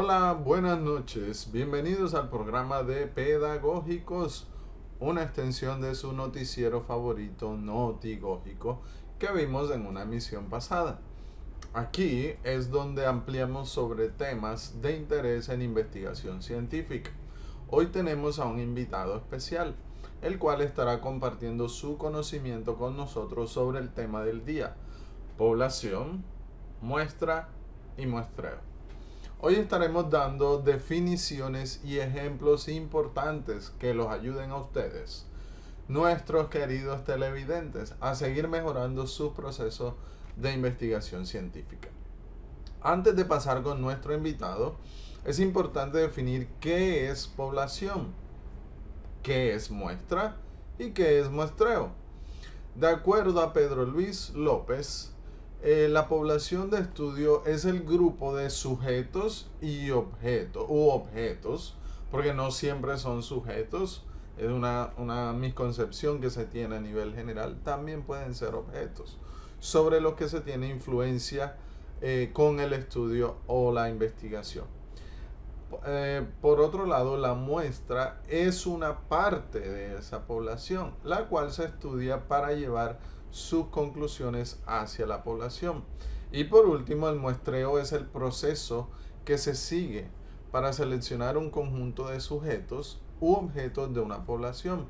Hola, buenas noches. Bienvenidos al programa de Pedagógicos, una extensión de su noticiero favorito notigógico que vimos en una emisión pasada. Aquí es donde ampliamos sobre temas de interés en investigación científica. Hoy tenemos a un invitado especial, el cual estará compartiendo su conocimiento con nosotros sobre el tema del día: población, muestra y muestreo. Hoy estaremos dando definiciones y ejemplos importantes que los ayuden a ustedes, nuestros queridos televidentes, a seguir mejorando sus procesos de investigación científica. Antes de pasar con nuestro invitado, es importante definir qué es población, qué es muestra y qué es muestreo. De acuerdo a Pedro Luis López, la población de estudio es el grupo de sujetos y objetos, porque no siempre son sujetos, es una misconcepción que se tiene a nivel general, también pueden ser objetos, sobre los que se tiene influencia con el estudio o la investigación. Por otro lado, la muestra es una parte de esa población, la cual se estudia para llevar sus conclusiones hacia la población. Y por último, el muestreo es el proceso que se sigue para seleccionar un conjunto de sujetos u objetos de una población,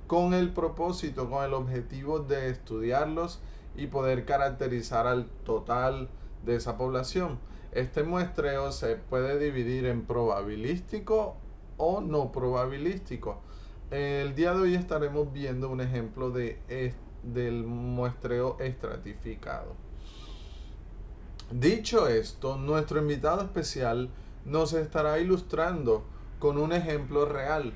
con el propósito, con el objetivo de estudiarlos y poder caracterizar al total de esa población. Este muestreo se puede dividir en probabilístico o no probabilístico. El día de hoy estaremos viendo un ejemplo del muestreo estratificado. Dicho esto, nuestro invitado especial nos estará ilustrando con un ejemplo real,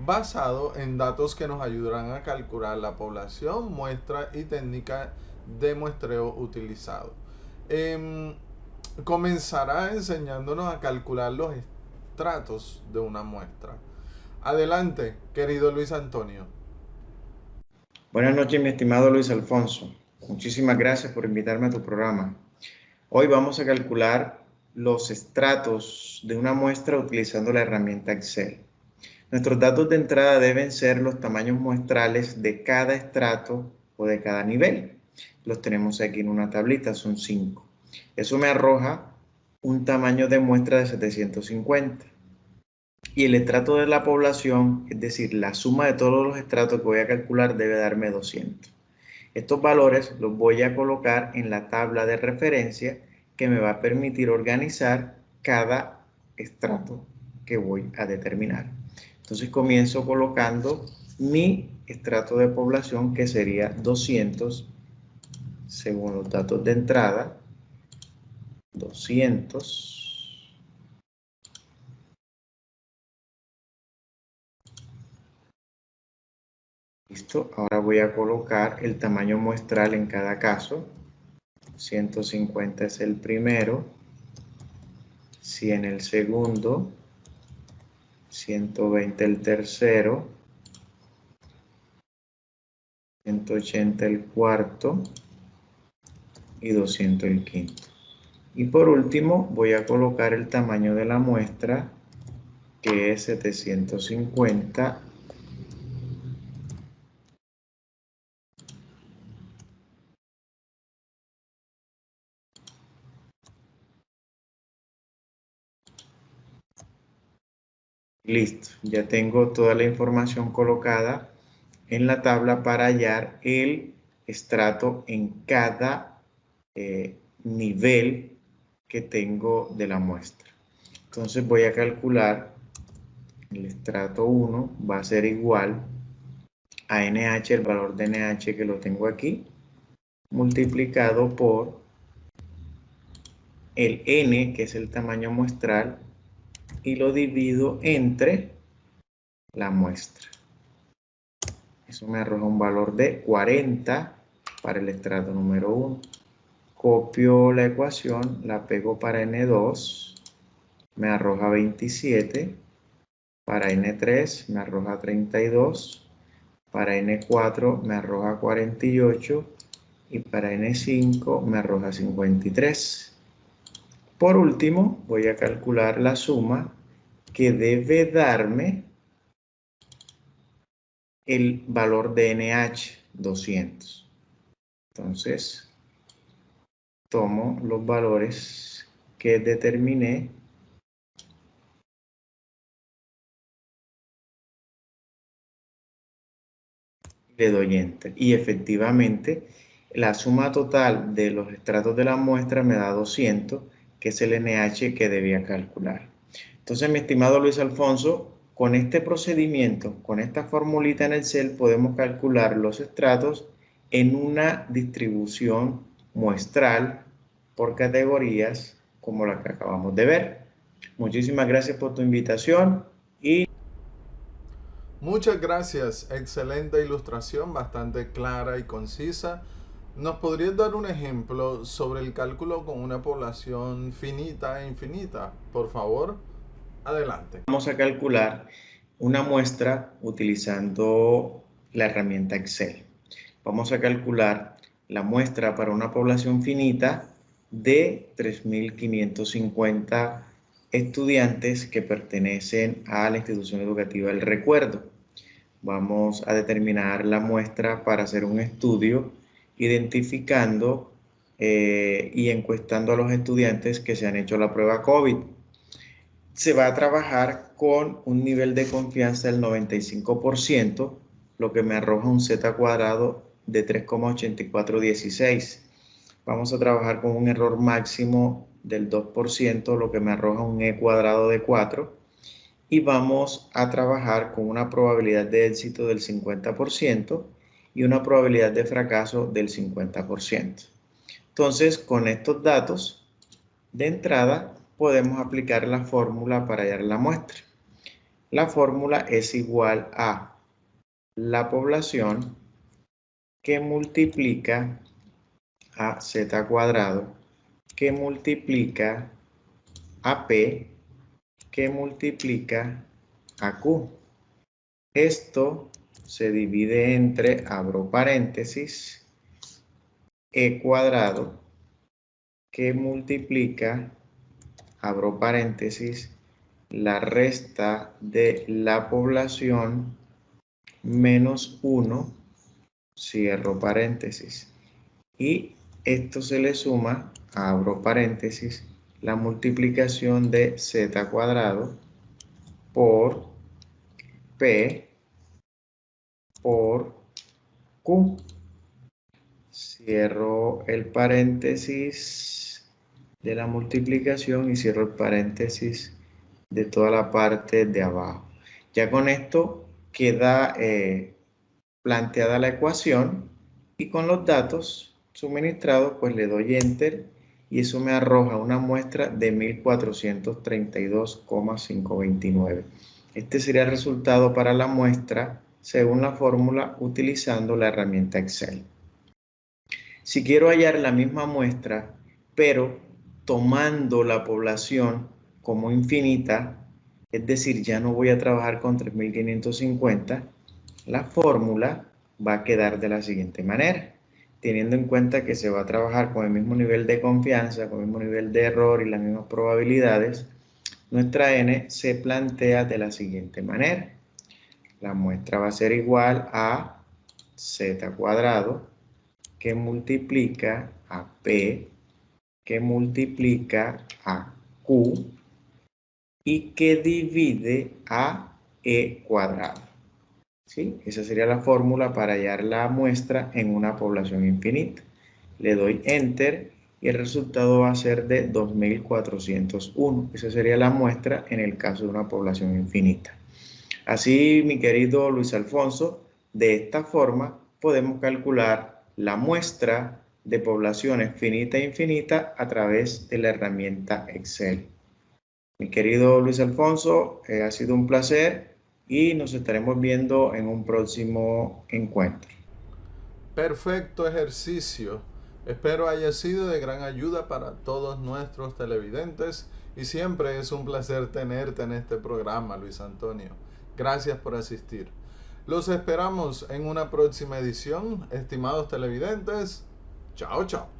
basado en datos que nos ayudarán a calcular la población, muestra y técnica de muestreo utilizado. Comenzará enseñándonos a calcular los estratos de una muestra. Adelante, querido Luis Antonio. Buenas noches, mi estimado Luis Alfonso. Muchísimas gracias por invitarme a tu programa. Hoy vamos a calcular los estratos de una muestra utilizando la herramienta Excel. Nuestros datos de entrada deben ser los tamaños muestrales de cada estrato o de cada nivel. Los tenemos aquí en una tablita, son 5. Eso me arroja un tamaño de muestra de 750. Y el estrato de la población, es decir, la suma de todos los estratos que voy a calcular, debe darme 200. Estos valores los voy a colocar en la tabla de referencia que me va a permitir organizar cada estrato que voy a determinar. Entonces comienzo colocando mi estrato de población, que sería 200 según los datos de entrada. 200. Listo, ahora voy a colocar el tamaño muestral en cada caso. 150 es el primero, 100 el segundo, 120 el tercero, 180 el cuarto y 200 el quinto. Y por último voy a colocar el tamaño de la muestra, que es 750 . Listo, ya tengo toda la información colocada en la tabla para hallar el estrato en cada nivel que tengo de la muestra. Entonces voy a calcular el estrato 1, va a ser igual a NH, el valor de NH que lo tengo aquí, multiplicado por el N, que es el tamaño muestral, y lo divido entre la muestra. Eso me arroja un valor de 40 para el estrato número 1. Copio la ecuación, la pego para N2, me arroja 27. Para N3 me arroja 32. Para N4 me arroja 48. Y para N5 me arroja 53. Por último, voy a calcular la suma que debe darme el valor de NH, 200. Entonces, tomo los valores que determiné y le doy Enter. Y efectivamente, la suma total de los estratos de la muestra me da 200, que es el NH que debía calcular. Entonces, mi estimado Luis Alfonso, con este procedimiento, con esta formulita en Excel, podemos calcular los estratos en una distribución muestral por categorías como la que acabamos de ver. Muchísimas gracias por tu invitación y Muchas gracias, excelente ilustración, bastante clara y concisa. ¿Nos podrías dar un ejemplo sobre el cálculo con una población finita e infinita? Por favor, adelante. vamos a calcular una muestra utilizando la herramienta Excel. Vamos a calcular la muestra para una población finita de 3.550 estudiantes que pertenecen a la institución educativa El Recuerdo. Vamos a determinar la muestra para hacer un estudio identificando y encuestando a los estudiantes que se han hecho la prueba COVID. Se va a trabajar con un nivel de confianza del 95%, lo que me arroja un z cuadrado de 3,8416. Vamos a trabajar con un error máximo del 2%, lo que me arroja un e cuadrado de 4. Y vamos a trabajar con una probabilidad de éxito del 50% y una probabilidad de fracaso del 50%. Entonces, con estos datos de entrada, podemos aplicar la fórmula para hallar la muestra. La fórmula es igual a la población que multiplica a z cuadrado, que multiplica a p, que multiplica a q. Esto se divide entre, abro paréntesis, e cuadrado, que multiplica, abro paréntesis, la resta de la población menos 1, cierro paréntesis. Y esto se le suma, abro paréntesis, la multiplicación de z cuadrado por p por q. Cierro el paréntesis de la multiplicación y cierro el paréntesis de toda la parte de abajo. Ya con esto queda planteada la ecuación y con los datos suministrados pues le doy Enter y eso me arroja una muestra de 1432,529. Este sería el resultado para la muestra según la fórmula utilizando la herramienta Excel. Si quiero hallar la misma muestra, pero tomando la población como infinita, es decir, ya no voy a trabajar con 3.550, la fórmula va a quedar de la siguiente manera. Teniendo en cuenta que se va a trabajar con el mismo nivel de confianza, con el mismo nivel de error y las mismas probabilidades, nuestra n se plantea de la siguiente manera. La muestra va a ser igual a z cuadrado, que multiplica a p, que multiplica a q, y que divide a e cuadrado. ¿Sí? Esa sería la fórmula para hallar la muestra en una población infinita. Le doy Enter y el resultado va a ser de 2401. Esa sería la muestra en el caso de una población infinita. Así, mi querido Luis Alfonso, de esta forma podemos calcular la muestra de poblaciones finita e infinita a través de la herramienta Excel. Mi querido Luis Alfonso, ha sido un placer y nos estaremos viendo en un próximo encuentro. Perfecto ejercicio. Espero haya sido de gran ayuda para todos nuestros televidentes y siempre es un placer tenerte en este programa, Luis Antonio. Gracias por asistir. Los esperamos en una próxima edición, estimados televidentes. Chao, chao.